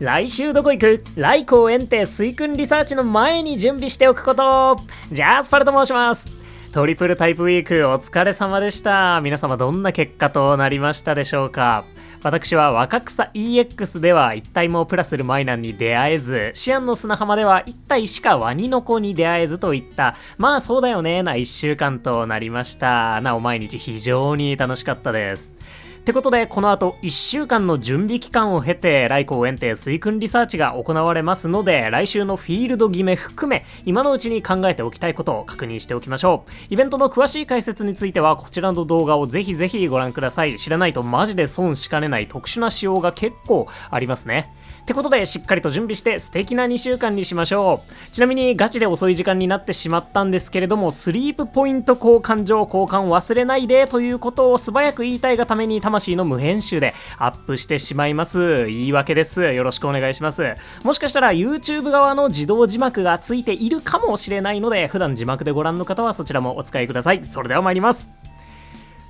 来週どこ行く？来光園庭水訓リサーチの前に準備しておくこと。ジャスパルと申します。トリプルタイプウィークお疲れ様でした。皆様どんな結果となりましたでしょうか。私は若草 EX では1体もプラスルマイナンに出会えず、シアンの砂浜では1体しかワニの子に出会えずといった、まあそうだよねな1週間となりました。なお毎日非常に楽しかったです。ってことで、この後1週間の準備期間を経て来光園庭水訓リサーチが行われますので、来週のフィールド決め含め今のうちに考えておきたいことを確認しておきましょう。イベントの詳しい解説についてはこちらの動画をぜひぜひご覧ください。知らないとマジで損しかねない特殊な仕様が結構ありますね。ってことで、しっかりと準備して素敵な2週間にしましょう。ちなみにガチで遅い時間になってしまったんですけれども、スリープポイント交換上交換忘れないでということを素早く言いたいがために魂の無編集でアップしてしまいます。言い訳です。よろしくお願いします。もしかしたら YouTube 側の自動字幕がついているかもしれないので、普段字幕でご覧の方はそちらもお使いください。それでは参ります。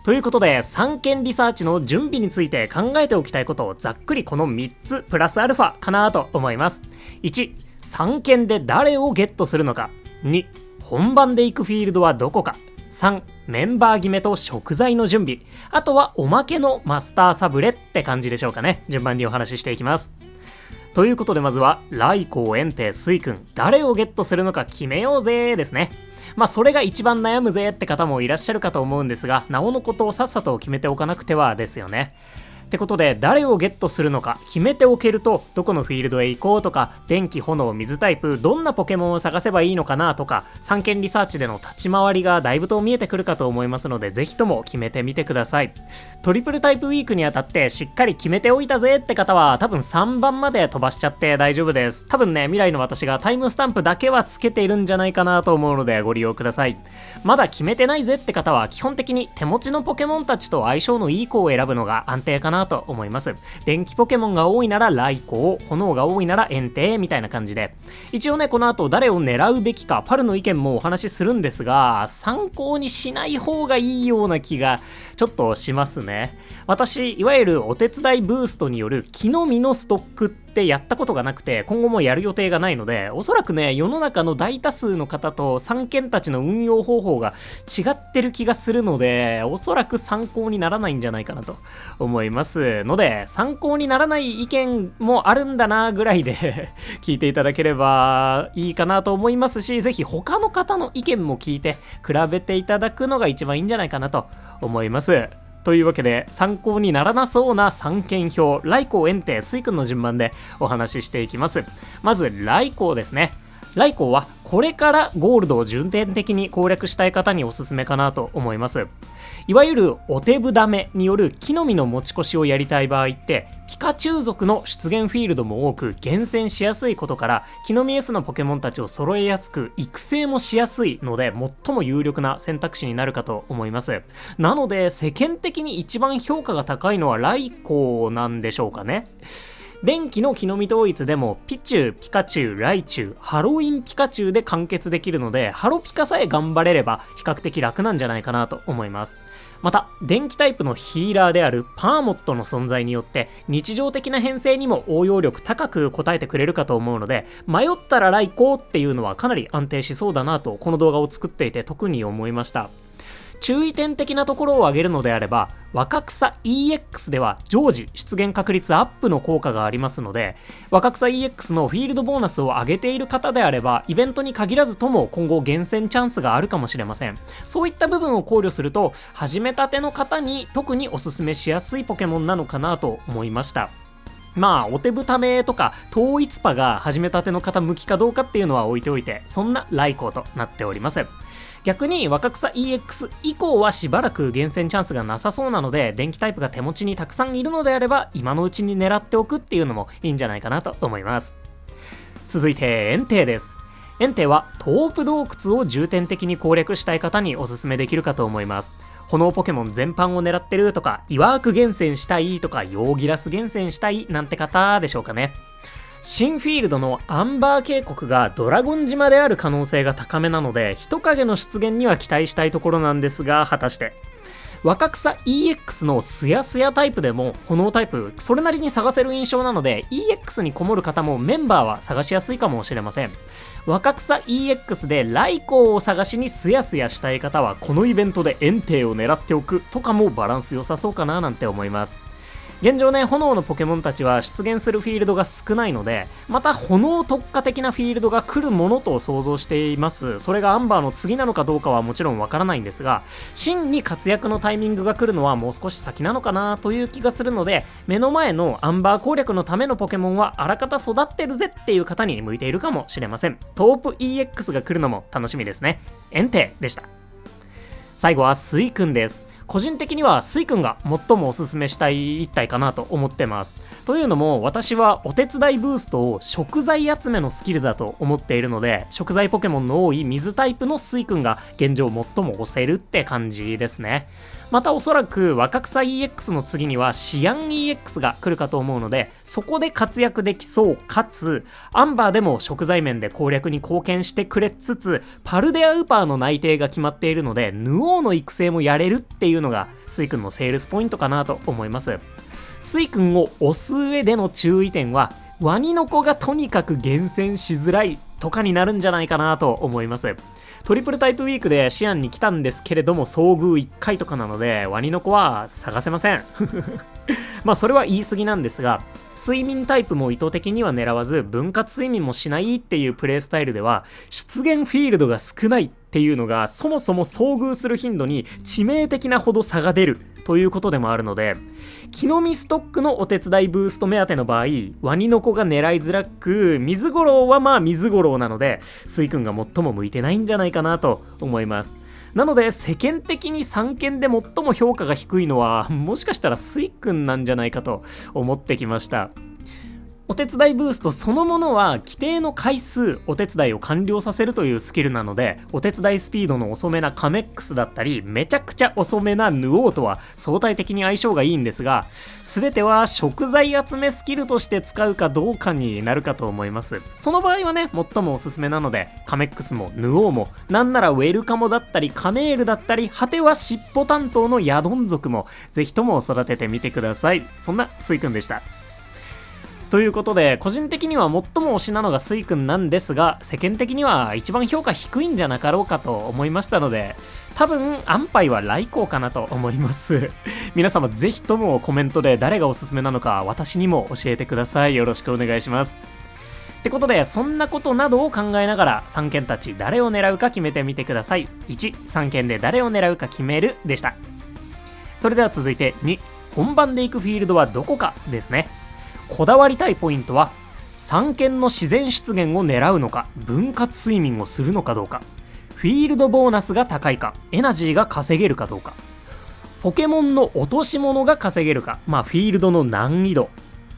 ということで、3件リサーチの準備について考えておきたいことをざっくりこの3つプラスアルファかなと思います。1、3件で誰をゲットするのか。2、本番で行くフィールドはどこか。3、メンバー決めと食材の準備。あとはおまけのマスターサブレって感じでしょうかね。順番にお話ししていきます。ということで、まずは来光園庭水君、誰をゲットするのか決めようぜですね。まあそれが一番悩むぜって方もいらっしゃるかと思うんですが、なおのことをさっさと決めておかなくてはですよね。ってことで、誰をゲットするのか決めておけると、どこのフィールドへ行こうとか、電気炎水タイプどんなポケモンを探せばいいのかなとか、3件リサーチでの立ち回りがだいぶと見えてくるかと思いますので、ぜひとも決めてみてください。トリプルタイプウィークにあたってしっかり決めておいたぜって方は、多分3番まで飛ばしちゃって大丈夫です。多分ね、未来の私がタイムスタンプだけはつけているんじゃないかなと思うのでご利用ください。まだ決めてないぜって方は、基本的に手持ちのポケモンたちと相性のいい子を選ぶのが安定かなと思います。電気ポケモンが多いなら来光、炎が多いなら園庭みたいな感じで、一応ね、この後誰を狙うべきかパルの意見もお話しするんですが、参考にしない方がいいような気がちょっとしますね。私、いわゆるお手伝いブーストによる木の実のストックってやったことがなくて、今後もやる予定がないので、おそらくね、世の中の大多数の方と3件たちの運用方法が違ってる気がするので、おそらく参考にならないんじゃないかなと思いますので、参考にならない意見もあるんだなぐらいで聞いていただければいいかなと思いますし、ぜひ他の方の意見も聞いて比べていただくのが一番いいんじゃないかなと思います。というわけで、参考にならなそうな3件表、来光園庭水君の順番でお話ししていきます。まず来光ですね。来光はこれからゴールドを重点的に攻略したい方におすすめかなと思います。いわゆるお手ぶだめによる木の実の持ち越しをやりたい場合って、ピカチュウ族の出現フィールドも多く厳選しやすいことから、木の実 S のポケモンたちを揃えやすく育成もしやすいので、最も有力な選択肢になるかと思います。なので世間的に一番評価が高いのは来光なんでしょうかね。電気の木の実統一でもピチュウ、ピカチュウ、ライチュウ、ハロウィンピカチュウで完結できるので、ハロピカさえ頑張れれば比較的楽なんじゃないかなと思います。また、電気タイプのヒーラーであるパーモットの存在によって日常的な編成にも応用力高く応えてくれるかと思うので、迷ったら来光っていうのはかなり安定しそうだなと、この動画を作っていて特に思いました。注意点的なところを挙げるのであれば、若草 EX では常時出現確率アップの効果がありますので、若草 EX のフィールドボーナスを上げている方であれば、イベントに限らずとも今後厳選チャンスがあるかもしれません。そういった部分を考慮すると、始めたての方に特におすすめしやすいポケモンなのかなと思いました。まあ、お手ぶためとか統一パが始めたての方向きかどうかっていうのは置いておいて、そんな来光となっております。逆に若草 EX 以降はしばらく厳選チャンスがなさそうなので、電気タイプが手持ちにたくさんいるのであれば、今のうちに狙っておくっていうのもいいんじゃないかなと思います。続いて園庭です。園庭はトープ洞窟を重点的に攻略したい方におすすめできるかと思います。炎ポケモン全般を狙ってるとか、イワーク厳選したいとか、ヨーギラス厳選したいなんて方でしょうかね。新フィールドのアンバー渓谷がドラゴン島である可能性が高めなので、人影の出現には期待したいところなんですが、果たして若草 EX のスヤスヤタイプでも炎タイプそれなりに探せる印象なので EX にこもる方もメンバーは探しやすいかもしれません。若草 EX で来光を探しにスヤスヤしたい方はこのイベントで炎帝を狙っておくとかもバランス良さそうかななんて思います。現状ね、炎のポケモンたちは出現するフィールドが少ないので、また炎特化的なフィールドが来るものと想像しています。それがアンバーの次なのかどうかはもちろんわからないんですが、真に活躍のタイミングが来るのはもう少し先なのかなという気がするので、目の前のアンバー攻略のためのポケモンはあらかた育ってるぜっていう方に向いているかもしれません。トープ EX が来るのも楽しみですね。炎帝でした。最後はスイくんです。個人的にはスイくんが最もおすすめしたい一体かなと思ってます。というのも私はお手伝いブーストを食材集めのスキルだと思っているので、食材ポケモンの多い水タイプのスイくんが現状最も推せるって感じですね。またおそらく若草 EX の次にはシアン EX が来るかと思うので、そこで活躍できそうかつアンバーでも食材面で攻略に貢献してくれつつ、パルデアウーパーの内定が決まっているのでヌオーの育成もやれるっていうのがスイくんのセールスポイントかなと思います。スイくんを推す上での注意点は、ワニの子がとにかく厳選しづらいとかになるんじゃないかなと思います。トリプルタイプウィークでシアンに来たんですけれども遭遇1回とかなのでワニの子は探せませんまあそれは言い過ぎなんですが、睡眠タイプも意図的には狙わず分割睡眠もしないっていうプレイスタイルでは出現フィールドが少ないっていうのがそもそも遭遇する頻度に致命的なほど差が出るということでもあるので、木の実ストックのお手伝いブースト目当ての場合ワニの子が狙いづらく、水五郎はまあ水五郎なのでスイくんが最も向いてないんじゃないかなと思います。なので世間的に3件で最も評価が低いのはもしかしたらスイくんなんじゃないかと思ってきました。お手伝いブーストそのものは規定の回数お手伝いを完了させるというスキルなので、お手伝いスピードの遅めなカメックスだったりめちゃくちゃ遅めなヌオーとは相対的に相性がいいんですが、全ては食材集めスキルとして使うかどうかになるかと思います。その場合はね最もおすすめなのでカメックスもヌオーもなんならウェルカモだったりカメールだったり果ては尻尾担当のヤドン族もぜひとも育ててみてください。そんなスイくんでした。ということで個人的には最も推しなのがスイくんなんですが、世間的には一番評価低いんじゃなかろうかと思いましたので、多分安牌は来光かなと思います皆様ぜひともコメントで誰がおすすめなのか私にも教えてください。よろしくお願いします。ってことでそんなことなどを考えながら3件たち誰を狙うか決めてみてください。1、3件で誰を狙うか決めるでした。それでは続いて2、本番で行くフィールドはどこかですね。こだわりたいポイントは3件の自然出現を狙うのか、分割睡眠をするのかどうか、フィールドボーナスが高いか、エナジーが稼げるかどうか、ポケモンの落とし物が稼げるか、フィールドの難易度、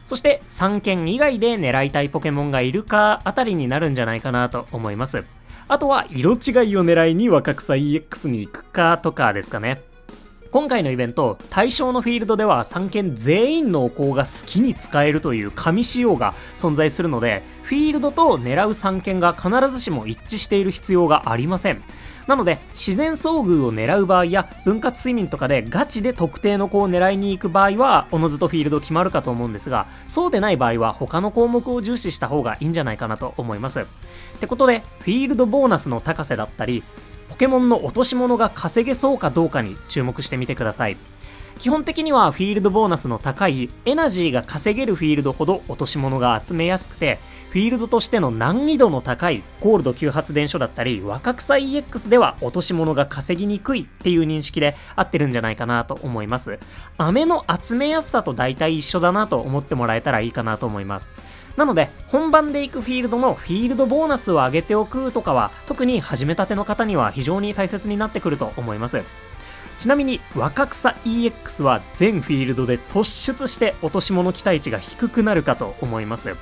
そして3件以外で狙いたいポケモンがいるかあたりになるんじゃないかなと思います。あとは色違いを狙いに若草 EX に行くかとかですかね。今回のイベント、対象のフィールドでは3件全員のお香が好きに使えるという神仕様が存在するので、フィールドと狙う3件が必ずしも一致している必要がありません。なので自然遭遇を狙う場合や分割睡眠とかでガチで特定の子を狙いに行く場合はおのずとフィールド決まるかと思うんですが、そうでない場合は他の項目を重視した方がいいんじゃないかなと思います。ってことでフィールドボーナスの高さだったりポケモンの落とし物が稼げそうかどうかに注目してみてください。基本的にはフィールドボーナスの高いエナジーが稼げるフィールドほど落とし物が集めやすくて、フィールドとしての難易度の高いゴールド急発電所だったり若草 EX では落とし物が稼ぎにくいっていう認識で合ってるんじゃないかなと思います。飴の集めやすさと大体一緒だなと思ってもらえたらいいかなと思います。なので本番で行くフィールドのフィールドボーナスを上げておくとかは特に始めたての方には非常に大切になってくると思います。ちなみに若草 EX は全フィールドで突出して落とし物期待値が低くなるかと思います。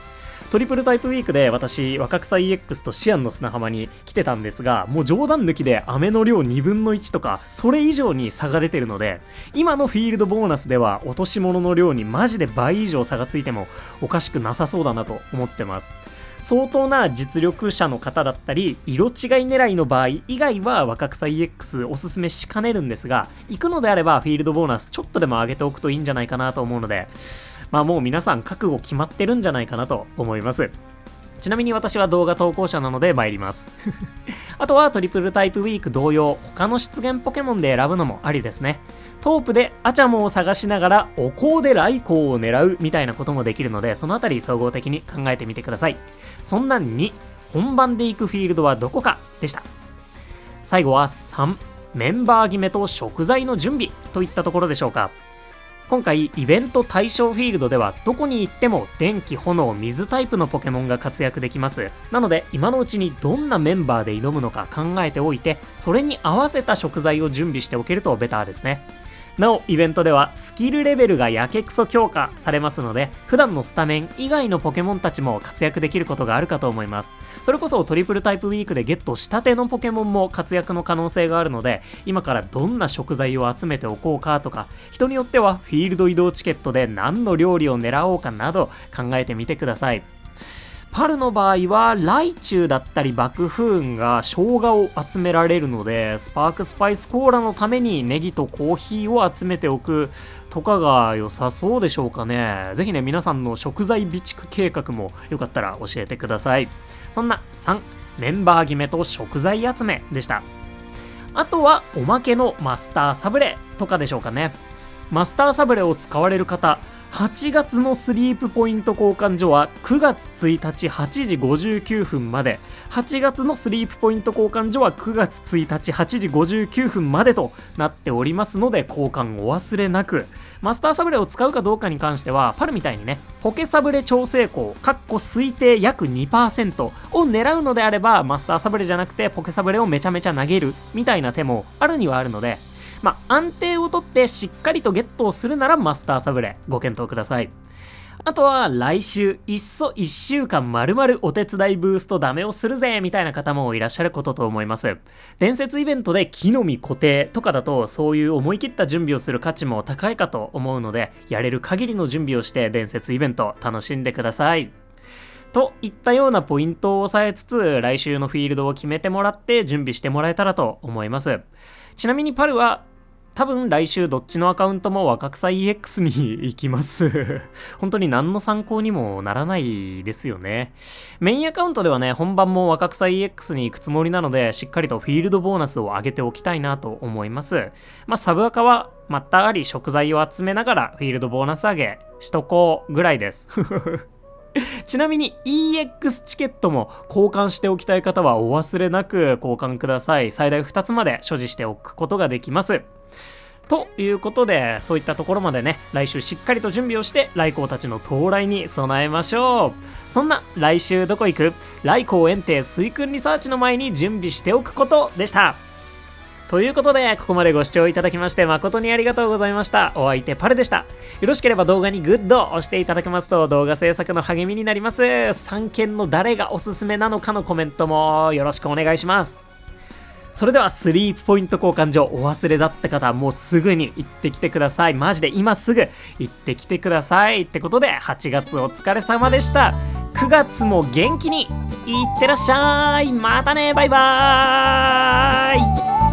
トリプルタイプウィークで私若草 EX とシアンの砂浜に来てたんですが、もう冗談抜きで飴の量2分の1とかそれ以上に差が出てるので、今のフィールドボーナスでは落とし物の量にマジで倍以上差がついてもおかしくなさそうだなと思ってます。相当な実力者の方だったり色違い狙いの場合以外は若草 EX おすすめしかねるんですが、行くのであればフィールドボーナスちょっとでも上げておくといいんじゃないかなと思うので、もう皆さん覚悟決まってるんじゃないかなと思います。ちなみに私は動画投稿者なので参りますあとはトリプルタイプウィーク同様、他の出現ポケモンで選ぶのもありですね。トープでアチャモを探しながらお香でライコーを狙うみたいなこともできるので、そのあたり総合的に考えてみてください。そんな2、本番で行くフィールドはどこかでした。最後は3、メンバー決めと食材の準備といったところでしょうか。今回イベント対象フィールドではどこに行っても電気、炎、水タイプのポケモンが活躍できます。なので今のうちにどんなメンバーで挑むのか考えておいて、それに合わせた食材を準備しておけるとベターですね。なおイベントではスキルレベルがやけくそ強化されますので、普段のスタメン以外のポケモンたちも活躍できることがあるかと思います。それこそトリプルタイプウィークでゲットしたてのポケモンも活躍の可能性があるので、今からどんな食材を集めておこうかとか、人によってはフィールド移動チケットで何の料理を狙おうかなど考えてみてください。パルの場合はライチュウだったり爆風雲が生姜を集められるので、スパークスパイスコーラのためにネギとコーヒーを集めておくとかが良さそうでしょうかね。ぜひね、皆さんの食材備蓄計画もよかったら教えてください。そんな3、メンバー決めと食材集めでした。あとはおまけのマスターサブレとかでしょうかね。マスターサブレを使われる方、8月のスリープポイント交換所は9月1日8時59分まで、8月のスリープポイント交換所は9月1日8時59分までとなっておりますので、交換お忘れなく。マスターサブレを使うかどうかに関しては、パルみたいにね、ポケサブレ調整項推定約 2% を狙うのであれば、マスターサブレじゃなくてポケサブレをめちゃめちゃ投げるみたいな手もあるにはあるので、安定をとってしっかりとゲットをするならマスターサブレご検討ください。あとは来週いっそ1週間丸々お手伝いブーストダメをするぜみたいな方もいらっしゃることと思います。伝説イベントで木の実固定とかだと、そういう思い切った準備をする価値も高いかと思うので、やれる限りの準備をして伝説イベント楽しんでください。といったようなポイントを押さえつつ、来週のフィールドを決めてもらって準備してもらえたらと思います。ちなみにパルは多分来週どっちのアカウントも若草 EX に行きます本当に何の参考にもならないですよね。メインアカウントではね、本番も若草 EX に行くつもりなので、しっかりとフィールドボーナスを上げておきたいなと思います。サブアカはまったり食材を集めながらフィールドボーナス上げしとこうぐらいですちなみに EX チケットも交換しておきたい方はお忘れなく交換ください。最大2つまで所持しておくことができます。ということで、そういったところまでね、来週しっかりと準備をして来光たちの到来に備えましょう。そんな来週どこ行く？来光園庭水訓リサーチの前に準備しておくことでした。ということで、ここまでご視聴いただきまして誠にありがとうございました。お相手パルでした。よろしければ動画にグッドを押していただけますと動画制作の励みになります。3件の誰がおすすめなのかのコメントもよろしくお願いします。それではスリープポイント交換所お忘れだった方、もうすぐに行ってきてください。マジで今すぐ行ってきてください。ってことで8月お疲れ様でした。9月も元気にいってらっしゃい。またね、バイバーイ。